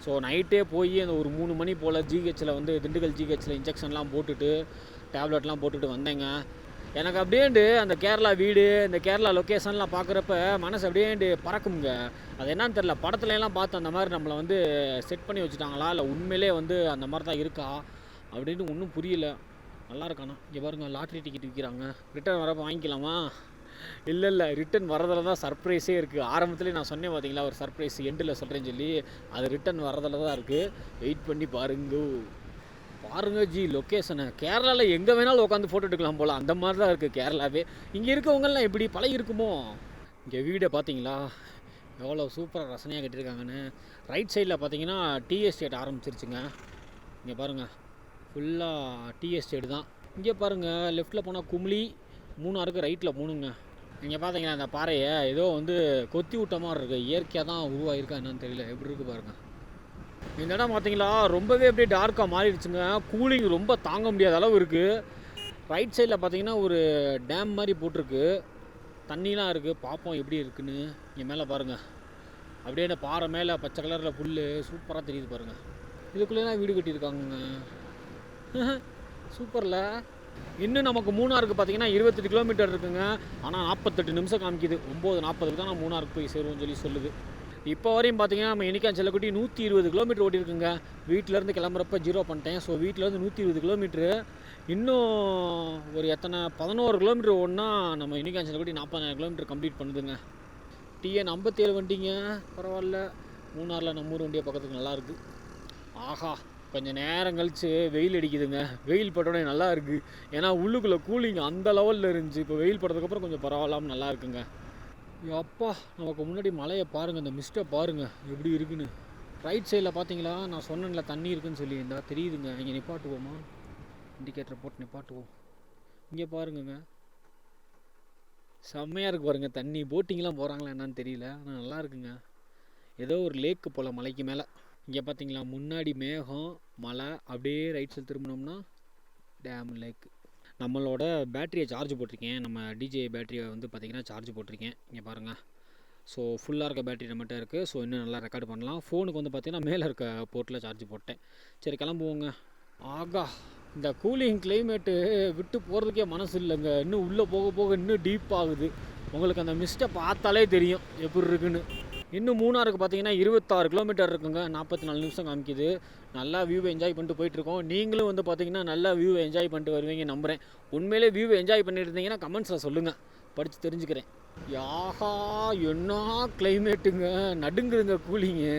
ஸோ நைட்டே போய் அந்த ஒரு 3 மணி போல் ஜிஹெச்சில் வந்து திண்டுக்கல் ஜிஹெச்சில் இன்ஜெக்ஷன்லாம் போட்டுட்டு டேப்லெட்லாம் போட்டுட்டு வந்தேங்க. எனக்கு அப்படியேண்டு அந்த கேரளா வீடு, இந்த கேரளா லொக்கேஷன்லாம் பார்க்குறப்ப மனசு அப்படியேண்டு பறக்குங்க. அது என்னன்னு தெரில, படத்துலலாம் பார்த்து அந்த மாதிரி நம்மளை வந்து செட் பண்ணி வச்சுட்டாங்களா, இல்லை உண்மையிலே வந்து அந்த மாதிரி தான் இருக்கா அப்படின்னு ஒன்றும் புரியல. நல்லா இருக்காண்ணா. இங்கே பாருங்கள் லாட்ரி டிக்கெட் விற்கிறாங்க. ரிட்டர்ன் வரப்போ வாங்கிக்கலாமா? இல்லை, ரிட்டன் வரதில் தான் சர்ப்ரைஸே இருக்குது. ஆரம்பத்துலேயே நான் சொன்னேன் பார்த்தீங்களா ஒரு சர்ப்ரைஸ் எண்டில் சொல்கிறேன்னு சொல்லி. அது ரிட்டன் வரதில் தான் இருக்குது. வெயிட் பண்ணி பாருங்க ஜி லொக்கேஷனை. கேரளாவில் எங்கே வேணாலும் உட்காந்து ஃபோட்டோ எடுக்கலாம் போல், அந்த மாதிரி தான் இருக்குது கேரளாவே. இங்கே இருக்கவங்கெல்லாம் எப்படி பழகி இருக்குமோ. இங்கே வீடை பார்த்தீங்களா, எவ்வளோ சூப்பராக ரசனையாக கட்டியிருக்காங்கன்னு. ரைட் சைடில் பார்த்தீங்கன்னா டீ எஸ்டேட் ஆரம்பிச்சிருச்சுங்க. இங்கே பாருங்கள், ஃபுல்லாக டீ எஸ்டேட் தான். இங்கே பாருங்கள், லெஃப்ட்டில் போனால் கும்ளி, மூணாருக்கு ரைட்டில் போகணுங்க. இங்கே பார்த்தீங்கன்னா அந்த பாறையை ஏதோ வந்து கொத்தி விட்ட மாதிரி இருக்குது. இயற்கையாக தான் உருவாயிருக்கா என்னன்னு தெரியல. எப்படி இருக்குது பாருங்கள். இந்த இடம் பார்த்தீங்களா ரொம்பவே அப்படியே டார்க்காக மாறிடுச்சுங்க. கூலிங் ரொம்ப தாங்க முடியாத அளவு இருக்குது. ரைட் சைடில் பார்த்தீங்கன்னா ஒரு டேம் மாதிரி போட்டிருக்கு, தண்ணிலாம் இருக்குது. பார்ப்போம் எப்படி இருக்குன்னு. இங்கே மேலே பாருங்கள், அப்படியே அந்த பாறை மேலே பச்சை கலரில் புல் சூப்பராக தெரியுது பாருங்கள். இதுக்குள்ளேலாம் வீடு கட்டியிருக்காங்க. சூப்பரில். இன்னும் நமக்கு மூணாருக்கு பார்த்தீங்கன்னா 28 கிலோமீட்டர் இருக்குங்க. ஆனால் 48 நிமிஷம் காமிக்குது. 9:40க்கு தான் நான் மூணாருக்கு போய் சேருவோம்னு சொல்லுது. இப்போ வரையும் பார்த்தீங்கன்னா நம்ம இனிக்கான் செல்லக்குட்டி 120 கிலோமீட்டர் ஓட்டியிருக்குங்க. வீட்டிலேருந்து கிளம்புறப்ப 0 பண்ணிட்டேன். ஸோ வீட்டிலேருந்து 120 கிலோமீட்ரு. இன்னும் ஒரு 11 கிலோமீட்டர் ஓடினா நம்ம இனிக்கான் செல்லக்குட்டி 40,000 கிலோமீட்டர் கம்ப்ளீட் பண்ணுதுங்க. டிஎன் 57 வண்டிங்க, பரவாயில்ல. மூணாரில் நம்ம ஊர் வண்டியை பக்கத்துக்கு நல்லாயிருக்கு. ஆஹா, கொஞ்சம் நேரம் கழித்து வெயில் அடிக்குதுங்க. வெயில் பட்டோடனே நல்லா இருக்குது. ஏன்னா உள்ளுக்குள்ளே கூலிங் அந்த லெவலில் இருந்துச்சு. இப்போ வெயில் பட்டதுக்கப்புறம் கொஞ்சம் பரவாயில்லாமல் நல்லா இருக்குங்க. அப்பா, நமக்கு முன்னாடி மலையை பாருங்கள், இந்த மிஸ்ட்டை பாருங்கள் எப்படி இருக்குன்னு. ரைட் சைடில் பார்த்தீங்களா, நான் சொன்னேன்ல தண்ணி இருக்குன்னு சொல்லி, இந்த தெரியுதுங்க. இங்கே நிப்பாட்டுவோமா, இண்டிகேட்டரை போட்டு நிப்பாட்டுவோம். இங்கே பாருங்கங்க, செம்மையாக இருக்குது பாருங்கள் தண்ணி. போட்டிங்லாம் போகிறாங்களா என்னன்னு தெரியல, ஆனால் நல்லா இருக்குங்க. ஏதோ ஒரு லேக்கு போல் மலைக்கு மேலே. இங்கே பார்த்தீங்களா முன்னாடி மேகம், மலை, அப்படியே ரைட் சைடு திரும்பினோம்னா டேம், லேக்கு. நம்மளோட பேட்டரியை சார்ஜ் போட்டிருக்கேன். நம்ம டிஜே பேட்டரியை வந்து பார்த்திங்கன்னா சார்ஜ் போட்டிருக்கேன். இங்கே பாருங்கள். ஸோ ஃபுல்லாக இருக்க பேட்டரி நம்மகிட்ட இருக்குது. ஸோ இன்னும் நல்லா ரெக்கார்டு பண்ணலாம். ஃபோனுக்கு வந்து பார்த்திங்கன்னா மேலே இருக்க போர்ட்டில் சார்ஜ் போட்டேன். சரி கிளம்புவோங்க. ஆகா, இந்த கூலிங் கிளைமேட்டு விட்டு போகிறதுக்கே மனசு இல்லைங்க. இன்னும் உள்ளே போக போக இன்னும் டீப் ஆகுது. உங்களுக்கு அந்த மிஸ்ட்டை பார்த்தாலே தெரியும் எப்படி இருக்குன்னு. இன்னும் மூணாருக்கு பார்த்தீங்கன்னா 26 கிலோமீட்டர் இருக்குங்க. 44 நிமிஷம் காமிக்குது. நல்லா வியூவை என்ஜாய் பண்ணிட்டு போயிட்டுருக்கோம். நீங்களும் வந்து பார்த்தீங்கன்னா நல்லா வியூவை என்ஜாய் பண்ணிட்டு வருவீங்க நம்புகிறேன். உண்மையிலே வியூவை என்ஜாய் பண்ணிட்டு இருந்தீங்கன்னா கமெண்ட்ஸில் சொல்லுங்கள், படித்து தெரிஞ்சுக்கிறேன். யாஹா, என்ன கிளைமேட்டுங்க, நடுங்குதுங்க கூலிங்கு.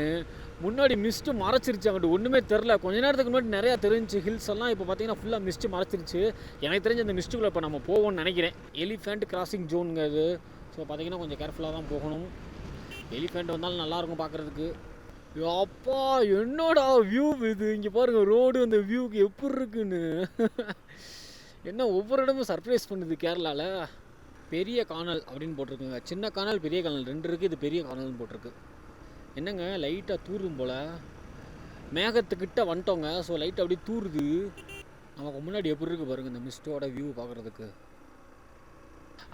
முன்னாடி மிஸ்ட்டு மறைச்சிருச்சு, அங்கிட்டு ஒன்றுமே தெரில. கொஞ்ச நேரத்துக்கு முன்னாடி நிறையா தெரிஞ்சிச்சு ஹில்ஸ் எல்லாம். இப்போ பார்த்தீங்கன்னா ஃபுல்லாக மிஸ்ட்டு மறைச்சிருச்சு. எனக்கு தெரிஞ்ச அந்த மிஸ்ட்டுக்குள்ளே இப்போ நம்ம போவோம்னு நினைக்கிறேன். எலிஃபெண்ட் கிராசிங் ஜோனுங்க அது. ஸோ பார்த்தீங்கன்னா கொஞ்சம் கேர்ஃபுல்லாக தான் போகணும். எலிஃபெண்ட் வந்தாலும் நல்லாயிருக்கும் பார்க்குறதுக்கு. அப்பா, என்னோட வியூ இது. இங்கே பாருங்கள், ரோடு அந்த வியூக்கு எப்படி இருக்குன்னு. என்ன ஒவ்வொரு இடமும் சர்ப்ரைஸ் பண்ணுது கேரளாவில். பெரிய கானல் அப்படின்னு போட்டிருக்குங்க. சின்ன கானல், பெரிய கானல் 2 இருக்குது. இது பெரிய கானல்னு போட்டிருக்கு. என்னங்க லைட்டாக தூரும் போல். மேகத்துக்கிட்ட வந்துட்டோங்க. ஸோ லைட்டாக அப்படியே தூருது. நமக்கு முன்னாடி எப்படி இருக்குது பாருங்கள் இந்த மிஸ்டோட வியூ பார்க்குறதுக்கு.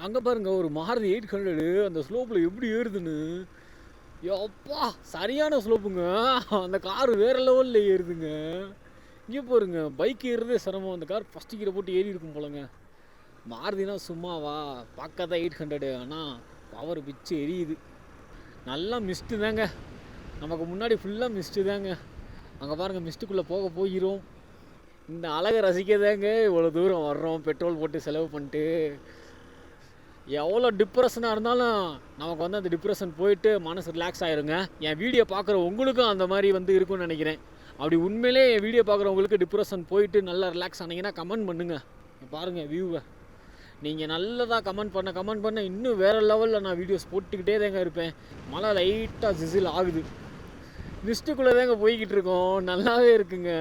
அங்கே பாருங்கள், ஒரு மாருதி 800 அந்த ஸ்லோப்பில் எப்படி ஏறுதுன்னு. எப்பா, சரியான ஸ்லோப்புங்க. அந்த கார் வேறு லெவலில் ஏறுதுங்க. இங்கே பாருங்க, பைக் ஏறுறதே சிரமம். அந்த கார் ஃபஸ்ட்டு கீரை போட்டு ஏறி இருக்கும் போலங்க. மாருதினா சும்மாவா, பார்க்க தான் 800, ஆனால் பவர் பிச்சு எரியுது. நல்லா மிஸ்ட்டு தாங்க. நமக்கு முன்னாடி ஃபுல்லாக மிஸ்ட்டு தாங்க. அங்கே பாருங்கள், மிஸ்ட்டுக்குள்ளே போயிடும். இந்த அழகை ரசிக்கதாங்க இவ்வளோ தூரம் வர்றோம், பெட்ரோல் போட்டு செலவு பண்ணிட்டு. எவ்வளோ டிப்ரெஷனாக இருந்தாலும் நமக்கு வந்து அந்த டிப்ரெஷன் போயிட்டு மனசு ரிலாக்ஸ் ஆகிருங்க. என் வீடியோ பார்க்குற உங்களுக்கும் அந்த மாதிரி வந்து இருக்குன்னு நினைக்கிறேன். அப்படி உண்மையிலே என் வீடியோ பார்க்குறவங்களுக்கு டிப்ரெஷன் போயிட்டு நல்லா ரிலாக்ஸ் ஆனீங்கன்னா கமெண்ட் பண்ணுங்கள். பாருங்கள் வியூவை. நீங்கள் நல்லதாக கமெண்ட் பண்ண இன்னும் வேறு லெவலில் நான் வீடியோஸ் போட்டுக்கிட்டே தாங்க இருப்பேன். மழை லைட்டாக சிசில் ஆகுது. மிஸ்ட்டுக்குள்ளே தாங்க போய்கிட்டு இருக்கோம். நல்லாவே இருக்குங்க.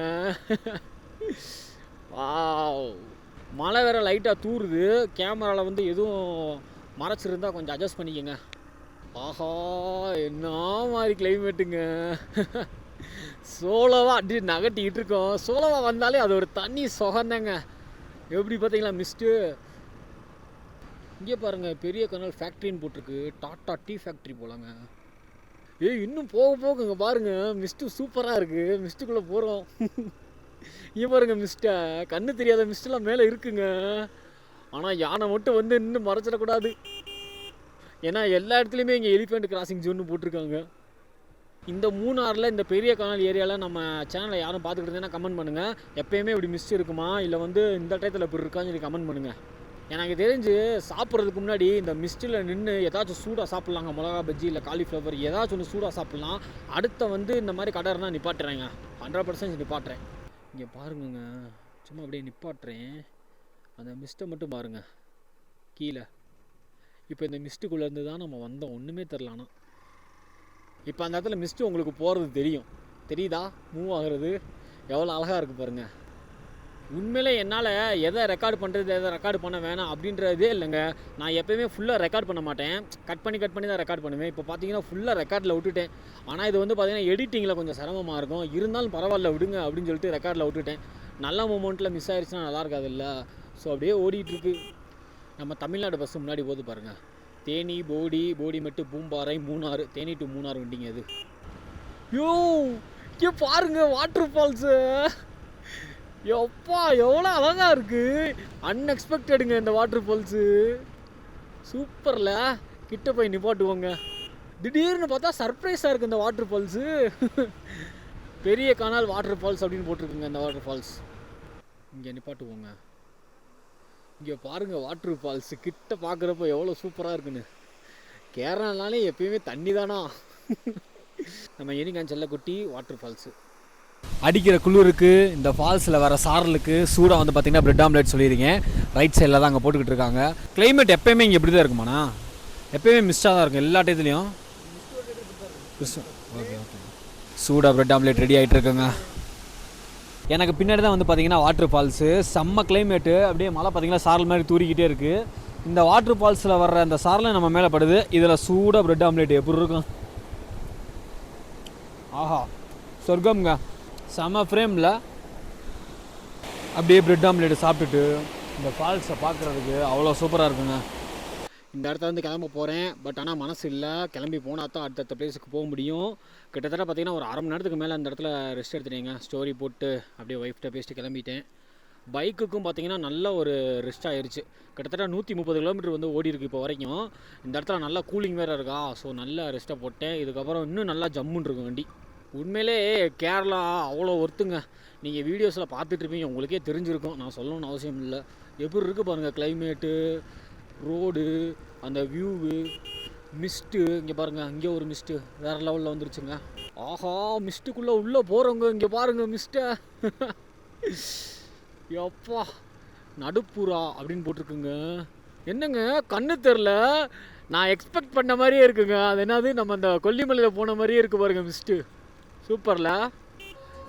வாவ், மழை வேறு லைட்டாக தூருது. கேமராவில் வந்து எதுவும் மறைச்சிருந்தா கொஞ்சம் அட்ஜஸ்ட் பண்ணிக்கோங்க. ஆஹா, என்ன மாதிரி கிளைமேட்டுங்க. சோலோவாக அப்படி நகட்டிக்கிட்டு இருக்கோம். சோலோவாக வந்தாலே அது ஒரு தண்ணி சுகந்தாங்க. எப்படி பார்த்தீங்களா மிஸ்ட்டு. இங்கே பாருங்கள், பெரிய கனல் ஃபேக்ட்ரின்னு போட்டிருக்கு. டாட்டா டீ ஃபேக்ட்ரி போலாங்க. இன்னும் போக இங்கே பாருங்கள், மிஸ்ட்டு சூப்பராக இருக்குது. மிஸ்ட்டுக்குள்ளே போகிறோம். இங்கே பாருங்கள் மிஸ்ட்டை, கண்ணு தெரியாத மிஸ்டெல்லாம் மேலே இருக்குங்க. ஆனால் யானை மட்டும் வந்து இன்னும் மறைச்சிடக்கூடாது. ஏன்னா எல்லா இடத்துலையுமே இங்கே எலிஃபெண்ட் கிராசிங் ஜோன்னு போட்டிருக்காங்க. இந்த மூணாரில் இந்த பெரிய கானல் ஏரியாவில் நம்ம சேனலை யாரும் பார்த்துக்கிட்டு இருந்தீங்கன்னா கமெண்ட் பண்ணுங்கள். எப்போயுமே இப்படி மிஸ்ட் இருக்குமா, இல்லை வந்து இந்த டயத்தில் இப்படி இருக்கான்னு சொல்லி கமெண்ட் பண்ணுங்கள். எனக்கு தெரிஞ்சு சாப்பிட்றதுக்கு முன்னாடி இந்த மிஸ்ட்டில் நின்று ஏதாச்சும் சூடாக சாப்பிட்லாங்க. மிளகா பஜ்ஜி இல்லை காலிஃப்ளவர் ஏதாச்சும் ஒன்று சூடாக சாப்பிட்லாம். அடுத்த வந்து இந்த மாதிரி கடை இருந்தால் நிப்பாட்டுறேங்க. 100% நிப்பாட்டுறேன். இங்கே பாருங்கங்க, சும்மா அப்படியே நிப்பாட்டுறேன். அந்த மிஸ்ட்டை மட்டும் பாருங்கள் கீழே. இப்போ இந்த மிஸ்ட்டுக்குள்ளேருந்து தான் நம்ம வந்தோம். ஒன்றுமே தெரிலானா. இப்போ அந்த இடத்துல மிஸ்ட்டு உங்களுக்கு போகிறது தெரியுதா மூவ் ஆகுறது எவ்வளோ அழகாக இருக்குது பாருங்கள். உண்மையிலே என்னால் எதை ரெக்கார்ட் பண்ணுறது எதை ரெக்கார்டு பண்ண வேணாம் அப்படின்றதே இல்லைங்க. நான் எப்போயுமே ஃபுல்லாக ரெக்கார்ட் பண்ண மாட்டேன், கட் பண்ணி தான் ரெக்கார்ட் பண்ணுவேன். இப்போ பார்த்தீங்கன்னா ஃபுல்லாக ரெக்கார்டில் விட்டுட்டேன். ஆனால் இது வந்து பார்த்தீங்கன்னா எடிட்டிங்கில் கொஞ்சம் சிரமமாக இருக்கும், இருந்தாலும் பரவாயில்ல விடுங்க அப்படின்னு சொல்லிட்டு ரெக்கார்டில் விட்டுட்டேன். நல்ல மூமெண்ட்டில் மிஸ் ஆயிடுச்சுன்னா நல்லா இருக்காது இல்லை. ஸோ அப்படியே ஓடிட்டுருக்கு. நம்ம தமிழ்நாடு பஸ்ஸு முன்னாடி போது பாருங்கள். தேனி, போடிமெட்டு, பூம்பாறை, மூணாறு. தேனி டு மூணாறு வண்டிங்க அது. யோ இங்கே பாருங்கள் வாட்டர் ஃபால்ஸு. எப்பா எவ்வளோ அழகாக இருக்குது. அன்எக்ஸ்பெக்டடுங்க இந்த வாட்டர் ஃபால்ஸு. சூப்பரில் கிட்ட போய் நிப்பாட்டுவோங்க. திடீர்னு பார்த்தா சர்ப்ரைஸாக இருக்குது இந்த வாட்டர் ஃபால்ஸு. பெரிய கானால் வாட்டர் ஃபால்ஸ் அப்படின்னு போட்டிருக்குங்க இந்த வாட்டர் ஃபால்ஸ். இங்கே நிப்பாட்டுவோங்க. இங்கே பாருங்கள் வாட்டர் ஃபால்ஸு கிட்ட பார்க்குறப்ப எவ்வளோ சூப்பராக இருக்குன்னு. கேரளானாலே எப்பயுமே தண்ணி தானா. நம்ம யூனிகான் செல்லக்குட்டி வாட்டர் ஃபால்ஸு. அடிக்கிற குளிருக்கு இந்த ஃபால்ஸில் வர சாரலுக்கு சூடாக வந்து பார்த்திங்கன்னா பிரெட் ஆம்லேட் சொல்லியிருக்கேன். ரைட் சைடில் தான் அங்கே போட்டுக்கிட்டு இருக்காங்க. கிளைமேட் எப்போயுமே இங்கே இப்படி தான் இருக்குமாண்ணா? எப்போயுமே மிஸ்டாக தான் இருக்கும் எல்லா டயத்துலையும். Okay okay. சூடாக பிரெட் ஆம்லேட் ரெடி ஆகிட்டு இருக்குங்க. எனக்கு பின்னாடி தான் வந்து பார்த்திங்கன்னா வாட்டர் ஃபால்ஸு. செம்ம கிளைமேட்டு. அப்படியே மழை பார்த்திங்கன்னா சாரல் மாதிரி தூரிக்கிட்டே இருக்குது. இந்த வாட்டர் ஃபால்ஸில் வர்ற அந்த சாரல் நம்ம மேலே படுது. இதில் சூடாக பிரெட் ஆம்லேட் எப்படி இருக்கும்? ஆஹா சொர்க்கம்ங்க. செம்ம ஃப்ரேமில் அப்படியே பிரெட் ஆம்லேட்டு சாப்பிட்டுட்டு இந்த ஃபால்ஸை பார்க்குறதுக்கு அவ்வளோ சூப்பராக இருக்குங்க. இந்த இடத்துல வந்து கிளம்ப போகிறேன். பட் ஆனால் மனசு இல்லை. கிளம்பி போனால் தான் அடுத்தடுத்த பிளேஸுக்கு போக முடியும். கிட்டத்தட்ட பார்த்திங்கன்னா ஒரு 1/2 மணி நேரத்துக்கு மேலே அந்த இடத்துல ரெஸ்ட் எடுத்துட்டேங்க. ஸ்டோரி போட்டு அப்படியே ஒய்ஃப்கிட்ட பேசிட்டு கிளம்பிட்டேன். பைக்குக்கும் பார்த்திங்கன்னா நல்ல ஒரு ரெஸ்ட் ஆயிடுச்சு. கிட்டத்தட்ட 130 கிலோமீட்டர் வந்து ஓடி இருக்குது இப்போ வரைக்கும். இந்த இடத்துல நல்லா கூலிங் வேறு இருக்கா. ஸோ நல்லா ரெஸ்ட்டை போட்டேன். இதுக்கப்புறம் இன்னும் நல்லா ஜம்முன்னு இருக்கும் வண்டி. உண்மையிலே கேரளா அவ்வளோ ஒர்த்துங்க. நீங்கள் வீடியோஸில் பார்த்துட்ருப்பீங்க, உங்களுக்கே தெரிஞ்சிருக்கும், நான் சொல்லணும்னு அவசியம் இல்லை. எப்படி இருக்குது பாருங்கள் கிளைமேட்டு, ரோடு, அந்த வியூவு, மிஸ்ட்டு. இங்கே பாருங்கள், இங்கே ஒரு மிஸ்ட்டு வேறு லெவலில் வந்துருச்சுங்க. ஆஹா மிஸ்ட்டுக்குள்ளே உள்ளே போகிறவங்க இங்கே பாருங்கள் மிஸ்ட்டை. எப்பா நடுப்புறா அப்படின்னு போட்டிருக்குங்க. என்னங்க கண்ணு தெரில, நான் எக்ஸ்பெக்ட் பண்ண மாதிரியே இருக்குங்க. அது என்னது நம்ம அந்த கொல்லிமலையில் போன மாதிரியே இருக்குது பாருங்கள் மிஸ்ட்டு. சூப்பரில்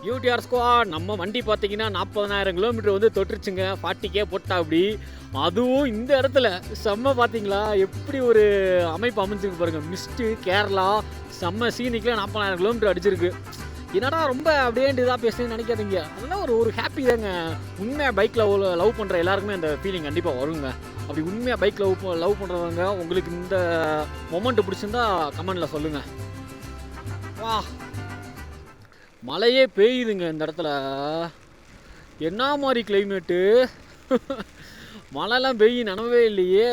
UTR squad. நம்ம வண்டி பார்த்தீங்கன்னா 40,000 கிலோமீட்டர் வந்து தொட்டுருச்சுங்க. 40K போட்டா அப்படி. அதுவும் இந்த இடத்துல செம்ம பார்த்தீங்களா எப்படி ஒரு அமைப்பு அமைஞ்சிருக்கு பாருங்கள். மிஸ்ட்டு கேரளா செம்ம சீனிக்கில் 40,000 கிலோமீட்டர் அடிச்சிருக்கு. என்னடா ரொம்ப அப்படியேண்டு இதாக பேசுன்னு நினைக்காதீங்க. அதெல்லாம் ஒரு ஹாப்பி தாங்க. உண்மையாக பைக்கில் லவ் பண்ணுற எல்லாருக்குமே அந்த ஃபீலிங் கண்டிப்பாக வருங்க. அப்படி உண்மையாக பைக்கில் லவ் பண்ணுறவங்க உங்களுக்கு இந்த மொமெண்ட்டு பிடிச்சிருந்தா கமெண்டில் சொல்லுங்கள். வா மழையே பெய்யுதுங்க இந்த இடத்துல. என்ன மாதிரி கிளைமேட்டு. மழைலாம் பெய்யும் நினைவே இல்லையே.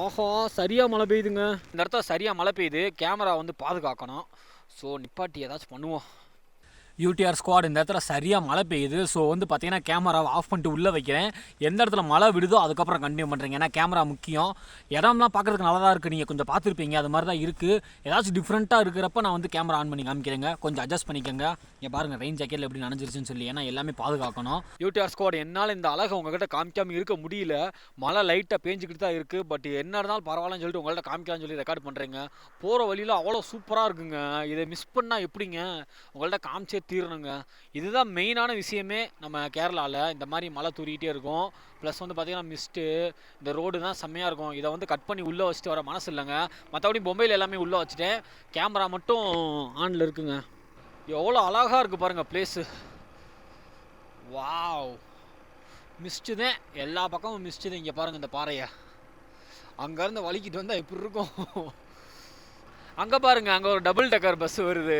ஆஹா சரியாக மழை பெய்யுதுங்க இந்த இடத்துல. சரியாக மழை பெய்யுது. கேமரா வந்து பாதுகாக்கணும். ஸோ நிப்பாட்டி ஏதாச்சும் பண்ணுவோம். யூடிஆர் ஸ்குவாட் இந்த இடத்துல சரியாக மழை பெய்யுது. ஸோ வந்து பார்த்தீங்கன்னா கேமராவை ஆஃப் பண்ணிட்டு உள்ளே வைக்கிறேன். எந்த இடத்துல மழை விடுதோ அதுக்கப்புறம் கண்டினியூ பண்ணுறீங்க. ஏன்னா கேமரா முக்கியம். இடம்லாம் பார்க்குறதுக்கு நல்லா தான் இருக்குது. நீங்கள் கொஞ்சம் பார்த்துருப்பீங்க, அது மாதிரி தான் இருக்குது. ஏதாச்சும் டிஃப்ரெண்ட்டாக இருக்கிறப்ப நான் வந்து கேமரா ஆன் பண்ணி காமிக்கிறேங்க. கொஞ்சம் அட்ஜஸ்ட் பண்ணிக்கோங்க. இங்கே பாருங்கள் ரெயின் ஜாக்கெட்டில் எப்படி நனைஞ்சிருச்சுன்னு சொல்லி. ஏன்னா எல்லாமே பாதுகாக்கணும். யூடிஆர் ஸ்குவாட் என்னால் இந்த அழகை உங்கள்கிட்ட காமிக்காமல் இருக்க முடியல. மழை லைட்டாக பேஞ்சிக்கிட்டு தான் இருக்குது. பட் என்ன இருந்தாலும் பரவாயில்லன்னு சொல்லிட்டு உங்கள்கிட்ட காமிக்கலாம்னு சொல்லி ரெக்கார்ட் பண்ணுறேங்க. போகிற வழியில் அவ்வளோ சூப்பராக இருக்குங்க. இதை மிஸ் பண்ணால் எப்படிங்க, உங்கள்கிட்ட காமிச்சே தீரணுங்க. இதுதான் மெயினான விஷயமே. நம்ம கேரளாவில் இந்த மாதிரி மழை தூரிக்கிட்டே இருக்கும். ப்ளஸ் வந்து பார்த்திங்கன்னா மிஸ்ட்டு, இந்த ரோடு தான் செம்மையாக இருக்கும். இதை வந்து கட் பண்ணி உள்ளே வச்சுட்டு வர மனசு இல்லைங்க. மற்றபடி பொம்பையில் எல்லாமே உள்ளே வச்சுட்டேன். கேமரா மட்டும் ஆனில் இருக்குங்க. எவ்வளோ அழகாக இருக்குது பாருங்கள் பிளேஸு. வாவ் மிஸ்ட்டு தான், எல்லா பக்கமும் மிஸ்ட்டு தான். இங்கே பாருங்கள் இந்த பாறையை. அங்கேருந்து வலிக்கிட்டு வந்தால் எப்படி இருக்கும். அங்கே பாருங்கள், அங்கே ஒரு டபுள் டக்கர் பஸ் வருது.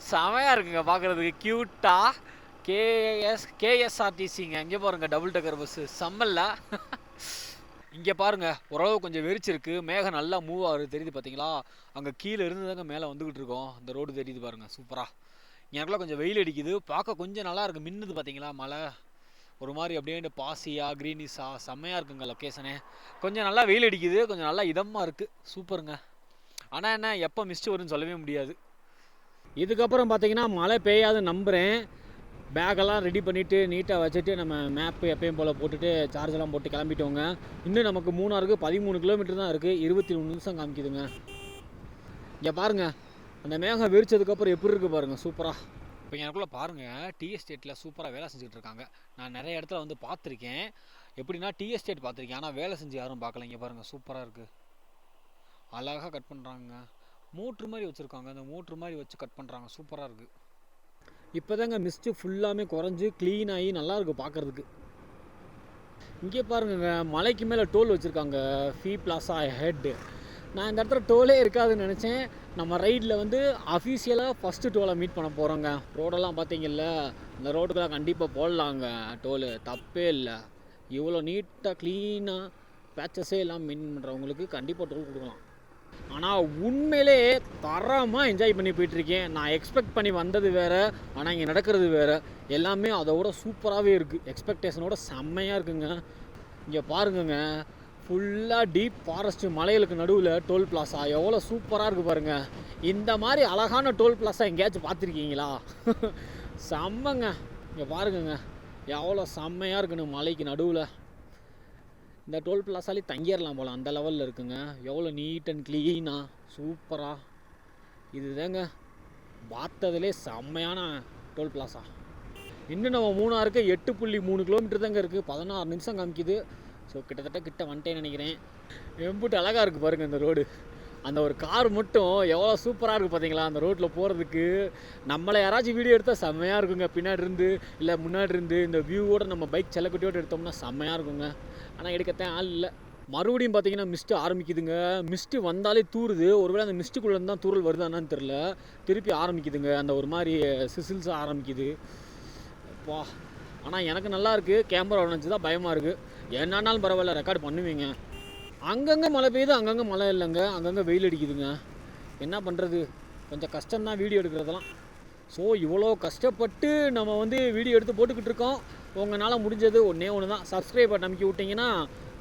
செமையாக இருக்குங்க பார்க்குறதுக்கு, க்யூட்டாக. கேஎஸ்ஆர்டிசிங்க. இங்கே பாருங்கள் டபுள் டக்கர் பஸ்ஸு செம்மல்ல. இங்கே பாருங்கள் ஓரளவு கொஞ்சம் வெறிச்சிருக்கு. மேகம் நல்லா மூவ் ஆகுது தெரியுது பார்த்தீங்களா. அங்கே கீழே இருந்து தாங்க மேலே வந்துக்கிட்டு இருக்கோம். இந்த ரோடு தெரியுது பாருங்கள் சூப்பராக. எனக்குலாம் கொஞ்சம் வெயில் அடிக்குது, பார்க்க கொஞ்சம் நல்லா இருக்குது. மின்னுது பார்த்தீங்களா மழை. ஒரு மாதிரி அப்படியே பாசியாக க்ரீனிஸாக செம்மையாக இருக்குங்க லொக்கேஷனே. கொஞ்சம் நல்லா வெயில் அடிக்குது, கொஞ்சம் நல்லா இதமாக இருக்குது. சூப்பருங்க. ஆனால் என்ன எப்போ மிஸ்ட்டு வரும்னு சொல்லவே முடியாது. இதுக்கப்புறம் பார்த்தீங்கன்னா மழை பெய்யாதுன்னு நம்புகிறேன். பேக்கெல்லாம் ரெடி பண்ணிவிட்டு நீட்டாக வச்சுட்டு நம்ம மேப்பு எப்பயும் போல் போட்டுட்டு சார்ஜெல்லாம் போட்டு கிளம்பிட்டோங்க. இன்னும் நமக்கு மூணாருக்கு 13 கிலோமீட்டர் தான் இருக்குது. 23 நிமிஷம் காமிக்குதுங்க. இங்கே பாருங்கள், அந்த மேகம் விரிச்சதுக்கப்புறம் எப்படி இருக்குது பாருங்கள், சூப்பராக. இப்போ எனக்குள்ளே பாருங்கள், டீ எஸ்டேட்டில் சூப்பராக வேலை செஞ்சுட்டு இருக்காங்க. நான் நிறைய இடத்துல வந்து பார்த்துருக்கேன். எப்படின்னா டீ எஸ்டேட் பார்த்துருக்கேன், ஆனால் வேலை செஞ்சு யாரும் பார்க்கல. இங்கே பாருங்கள், சூப்பராக இருக்குது, அழகாக கட் பண்ணுறாங்க. மோட்ரு மாதிரி வச்சுருக்காங்க, அந்த மோட்ரு மாதிரி வச்சு கட் பண்ணுறாங்க, சூப்பராக இருக்குது. இப்போ தாங்க மிஸ்ட்டு ஃபுல்லாமே குறைஞ்சி க்ளீன் ஆகி நல்லாயிருக்கு பார்க்குறதுக்கு. இங்கே பாருங்க, மலைக்கு மேலே டோல் வச்சுருக்காங்க, ஃபீ பிளாஸா ஹெட்டு. நான் இந்த இடத்துல டோலே இருக்காதுன்னு நினச்சேன். நம்ம ரைடில் வந்து அஃபீஷியலாக ஃபஸ்ட்டு டோலை மீட் பண்ண போகிறோங்க. ரோடெல்லாம் பார்த்தீங்கல்ல, இந்த ரோட்டுக்கெல்லாம் கண்டிப்பாக போடலாங்க டோலு, தப்பே இல்லை. இவ்வளோ நீட்டாக க்ளீனாக பேச்சஸே எல்லாம் மெயின்டைன் பண்ணுறவங்களுக்கு கண்டிப்பாக டோல் கொடுக்கலாம். ஆனால் உண்மையிலே தரமாக என்ஜாய் பண்ணி போயிட்டுருக்கேன். நான் எக்ஸ்பெக்ட் பண்ணி வந்தது வேறு, ஆனால் இங்கே நடக்கிறது வேறு. எல்லாமே அதோட சூப்பராகவே இருக்குது, எக்ஸ்பெக்டேஷனோட செம்மையாக இருக்குங்க. இங்கே பாருங்கங்க, ஃபுல்லாக டீப் ஃபாரஸ்ட்டு மலைகளுக்கு நடுவில் டோல் பிளாஸா எவ்வளோ சூப்பராக இருக்குது பாருங்கள். இந்த மாதிரி அழகான டோல் பிளாஸா எங்கேயாச்சும் பார்த்துருக்கீங்களா? செம்மங்க. இங்கே பாருங்கங்க, எவ்வளோ செம்மையாக இருக்குன்னு மலைக்கு நடுவில். இந்த டோல் பிளாஸாலே தங்கிடலாம் போல், அந்த லெவலில் இருக்குங்க. எவ்வளோ நீட் அண்ட் க்ளீனாக சூப்பராக. இது தாங்க பார்த்ததுலே செம்மையான டோல் பிளாஸா. இன்னும் நம்ம மூணாருக்கு 8.3 கிலோமீட்டர் தாங்க இருக்குது, 16 நிமிஷம் காமிக்குது. ஸோ கிட்டத்தட்ட கிட்ட வந்துட்டேன்னு நினைக்கிறேன். எம்பிட்டு அழகாக இருக்குது பாருங்கள் இந்த ரோடு. அந்த ஒரு கார் மட்டும் எவ்வளோ சூப்பராக இருக்குது பார்த்தீங்களா அந்த ரோட்டில் போகிறதுக்கு. நம்மளை யாராச்சும் வீடியோ எடுத்தால் செம்மையாக இருக்குங்க, பின்னாடி இருந்து இல்லை முன்னாடி இருந்து இந்த வியூவோடு நம்ம பைக் செல்லக்குட்டியோடு எடுத்தோம்னா செம்மையாக இருக்குங்க. ஆனால் எடுக்கத்தான் ஆள் இல்லை. மறுபடியும் பார்த்தீங்கன்னா மிஸ்ட்டு ஆரம்பிக்குதுங்க. மிஸ்ட்டு வந்தாலே தூருது. ஒருவேளை அந்த மிஸ்ட்டுக்குள்ளே தான் தூரல் வருதான்னு தெரில. திருப்பி ஆரம்பிக்குதுங்க, அந்த ஒரு மாதிரி சிசில்ஸாக ஆரம்பிக்குது. அப்பா, ஆனால் எனக்கு நல்லா இருக்குது. கேமரா நினச்சி தான் பயமாக இருக்குது. என்னன்னாலும் பரவாயில்ல, ரெக்கார்டு பண்ணுவீங்க. அங்கங்கே மழை பெய்யுது, அங்கங்கே மழை இல்லைங்க, அங்கங்கே வெயில் அடிக்குதுங்க. என்ன பண்ணுறது, கொஞ்சம் கஷ்டம்தான் வீடியோ எடுக்கிறதெல்லாம். ஸோ இவ்வளோ கஷ்டப்பட்டு நம்ம வந்து வீடியோ எடுத்து போட்டுக்கிட்டு இருக்கோம். உங்களால் முடிஞ்சது ஒன்று தான், சப்ஸ்கிரைபர் நம்பிக்கை விட்டிங்கன்னா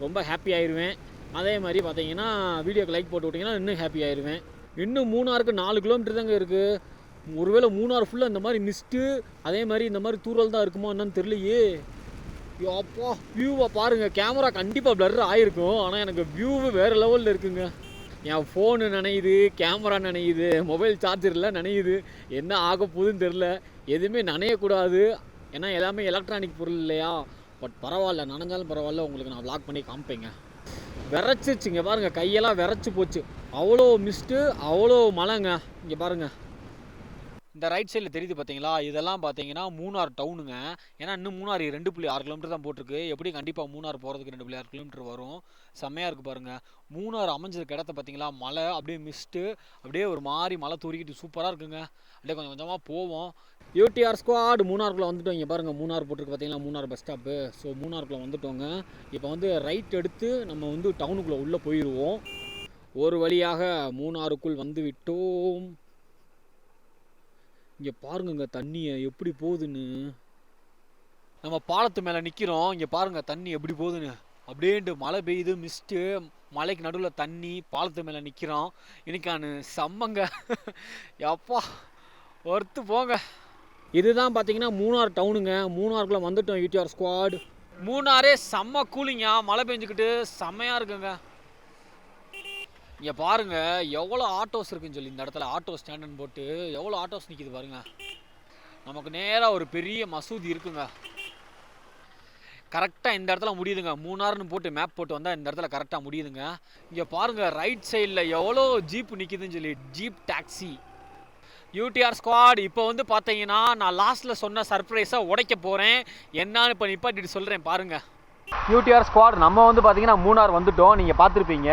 ரொம்ப ஹாப்பி ஆயிடுவேன். அதே மாதிரி பார்த்தீங்கன்னா வீடியோக்கு லைக் போட்டு விட்டிங்கன்னா இன்னும் ஹாப்பி ஆயிடுவேன். இன்னும் மூணாருக்கு 4 கிலோமீட்டர் தாங்க இருக்குது. ஒருவேளை மூணாறு ஃபுல்லாக இந்த மாதிரி மிஸ்ட்டு அதே மாதிரி இந்த மாதிரி தூரல் தான் இருக்குமா என்னன்னு தெரியலையே. அப்பா, வியூவை பாருங்கள். கேமரா கண்டிப்பாக ப்ளர் ஆகிருக்கும், ஆனால் எனக்கு வியூவு வேறு லெவலில் இருக்குங்க. என் ஃபோனு நனையுது, கேமரா நனையுது, மொபைல் சார்ஜரில் நனையுது. என்ன ஆக போகுதுன்னு தெரில. எதுவுமே நனையக்கூடாது, ஏன்னா எல்லாமே எலக்ட்ரானிக் பொருள் இல்லையா. பட் பரவாயில்ல, நனைஞ்சாலும் பரவாயில்ல, உங்களுக்கு நான் விளாக் பண்ணி காமிப்பேங்க. விரைச்சிச்சுங்க பாருங்கள், கையெல்லாம் விரைச்சி போச்சு. அவ்வளோ மிஸ்ட்டு, அவ்வளோ மழைங்க. இங்கே பாருங்கள், இந்த ரைட் சைடில் தெரியுது பார்த்தீங்களா, இதெல்லாம் பார்த்தீங்கன்னா மூணார் டவுனுங்க. ஏன்னா இன்னும் மூணார் 2.6 கிலோமீட்டர் தான் போட்டிருக்கு. எப்படி கண்டிப்பாக மூணார் போகிறதுக்கு 2.6 கிலோமீட்டர் வரும். செம்மையாக இருக்குது பாருங்கள். மூணார் அமைஞ்சிருக்க இடத்த பார்த்தீங்களா, மலை அப்படியே மிஸ்ட்டு, அப்படியே ஒரு மாதிரி மலை தூரிக்கிட்டு சூப்பராக இருக்குங்க. அப்படியே கொஞ்சம் கொஞ்சமாக போவோம். யூடிஆர் ஸ்குவாட் மூணாருக்குள்ளே வந்துட்டோம். இங்கே பாருங்கள், மூணார் போட்டிருக்கு பார்த்தீங்களா, மூணார் பஸ் ஸ்டாப்பு. ஸோ மூணாருக்குள்ளே வந்துட்டோங்க. இப்போ வந்து ரைட் எடுத்து நம்ம வந்து டவுனுக்குள்ளே உள்ளே போயிடுவோம். ஒரு வழியாக மூணாருக்குள் வந்து விட்டோம். இங்கே பாருங்கங்க தண்ணியை எப்படி போகுதுன்னு. நம்ம பாலத்து மேலே நிற்கிறோம். இங்கே பாருங்கள் தண்ணி எப்படி போகுதுன்னு. அப்படின்ட்டு மழை பெய்யுது, மிஸ்ட்டு, மலைக்கு நடுவில் தண்ணி, பாலத்து மேலே நிற்கிறோம். இன்னைக்கானு செம்மங்க. எப்பா ஒர்த்து போங்க. இதுதான் பார்த்தீங்கன்னா மூணார் டவுனுங்க. மூணாருக்குள்ளே வந்துட்டோம் யூடிஆர் ஸ்குவாட். மூணாரே செம்ம கூலிங்க, மழை பெஞ்சுக்கிட்டு செம்மையாக இருக்குங்க. இங்கே பாருங்கள் எவ்வளோ ஆட்டோஸ் இருக்குன்னு சொல்லி, இந்த இடத்துல ஆட்டோ ஸ்டாண்டுன்னு போட்டு எவ்வளோ ஆட்டோஸ் நிற்கிது பாருங்கள். நமக்கு நேராக ஒரு பெரிய மசூதி இருக்குங்க. கரெக்டாக இந்த இடத்துல முடியுதுங்க. மூணாறுன்னு போட்டு மேப் போட்டு வந்தால் இந்த இடத்துல கரெக்டாக முடியுதுங்க. இங்கே பாருங்கள் ரைட் சைடில் எவ்வளோ ஜீப் நிற்கிதுன்னு சொல்லி, ஜீப் டாக்ஸி. யூடிஆர் ஸ்குவாட் இப்போ வந்து பார்த்தீங்கன்னா நான் லாஸ்ட்டில் சொன்ன சர்ப்ரைஸை உடைக்க போகிறேன். என்னான்னு இப்போ நிப்பாட்டிட்டு சொல்கிறேன் பாருங்கள். யூடிஆர் ஸ்குவாட் நம்ம வந்து பார்த்தீங்கன்னா மூணார் வந்துட்டோம். நீங்கள் பார்த்துருப்பீங்க,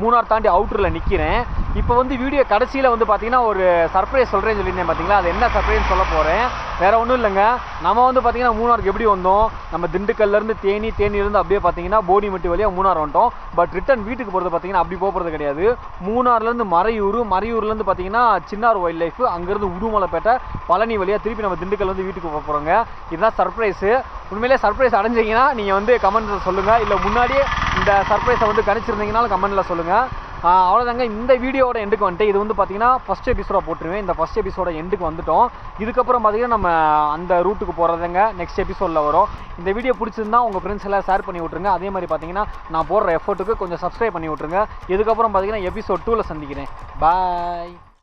மூணார் தாண்டி அவுட்டரில் நிற்கிறேன். இப்போ வந்து வீடியோ கடைசியில் வந்து பார்த்தீங்கன்னா ஒரு சர்ப்ரைஸ் சொல்கிறேன்னு சொல்லியிருந்தேன் பார்த்தீங்களா, அது என்ன சர்ப்ரைஸ்னு சொல்ல போகிறேன். வேறு ஒன்றும் இல்லைங்க, நம்ம வந்து பார்த்தீங்கன்னா மூணாருக்கு எப்படி வந்தோம், நம்ம திண்டுக்கல்லேருந்து தேனியிலேருந்து அப்படியே பார்த்தீங்கன்னா போடிமெட்டி வழியாக மூணார் வந்துட்டோம். பட் ரிட்டன் வீட்டுக்கு போகிறது பார்த்தீங்கன்னா அப்படி போகிறது கிடையாது. மூணார்லேருந்து மறையூர்லேருந்து பார்த்தீங்கன்னா சின்னார் வைல்ட் லைஃப், அங்கேருந்து உடுமலைப்பேட்டை, பழனி வழியாக திருப்பி நம்ம திண்டுக்கல் வந்து வீட்டுக்கு போக போகிறோங்க. இதுதான் சர்ப்ரைஸு. உண்மையிலே சர்ப்ரைஸ் அடைஞ்சிங்கன்னா நீங்கள் வந்து கமெண்ட்டில் சொல்லுங்கள், இல்லை முன்னாடியே இந்த சர்ப்ரைஸை வந்து கணிச்சிருந்தீங்கனாலும் கமெண்ட்டில் சொல்லுங்கள். அவ்வளோதாங்க, இந்த வீடியோட எண்டுக்கு வந்துட்டு இது வந்து பார்த்தீங்கன்னா ஃபஸ்ட் எபிசோடாக போட்டுருவேன். இந்த ஃபஸ்ட் எபிசோட எண்டுக்கு வந்துட்டோம். இதுக்கப்புறம் பார்த்தீங்கன்னா நம்ம அந்த ரூட்டுக்கு போகிறதுங்க நெக்ஸ்ட் எபிசோடில் வரும். இந்த வீடியோ பிடிச்சிருந்தா உங்கள் ஃப்ரெண்ட்ஸ் எல்லாம் ஷேர் பண்ணி விட்ருங்க. அதே மாதிரி பார்த்தீங்கன்னா நான் போடுற எஃபர்ட்டுக்கு கொஞ்சம் சப்ஸ்கிரைப் பண்ணி விட்ருங்க. இதுக்கப்புறம் பார்த்தீங்கன்னா எபிசோட் 2ல் சந்திக்கிறேன். பாய்.